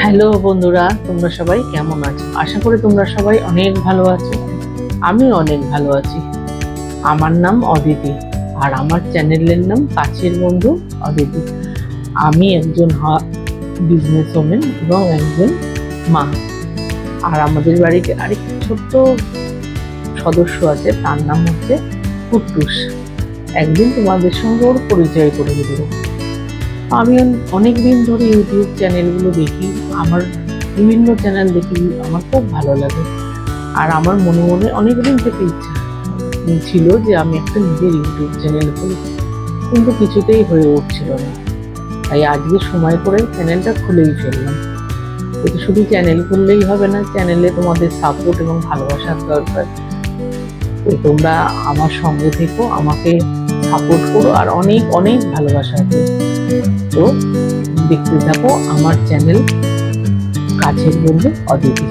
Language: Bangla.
হ্যালো বন্ধুরা, তোমরা সবাই কেমন আছো? আশা করি তোমরা সবাই অনেক ভালো আছো। আমি অনেক ভালো আছি। আমার নাম অদিতি, আর আমার চ্যানেলের নাম কাছের বন্ধু অদিতি। আমি একজন বিজনেস ওমেন এবং একজন মা। আর আমাদের বাড়িতে আরেকটি ছোট্ট সদস্য আছে, তার নাম হচ্ছে কুট্টুস। একদিন তোমাদের সঙ্গে ওর পরিচয় করে দেবো। আমি অনেক দিন ধরে ইউটিউব চ্যানেলগুলো দেখি, আমার বিভিন্ন চ্যানেল দেখি, আমার খুব ভালো লাগে। আর আমার মনে মনে অনেক দিন থেকে ইচ্ছা ছিল যে আমি একটা নিজের ইউটিউব চ্যানেল খুলি, কিন্তু কিছুতেই হয়ে উঠছিল না। তাই আজকে সময় করে চ্যানেলটা খুলেই ফেললাম। কিন্তু শুধু চ্যানেল খুললেই হবে না, চ্যানেলে তোমাদের সাপোর্ট এবং ভালোবাসার দরকার। তো তোমরা আমার সঙ্গে থেকো, আমাকে সাপোর্ট করো, আর অনেক অনেক ভালোবাসা আছে। তো দেখতে থাকো আমার চ্যানেল কাছের বন্ধু অদিতি।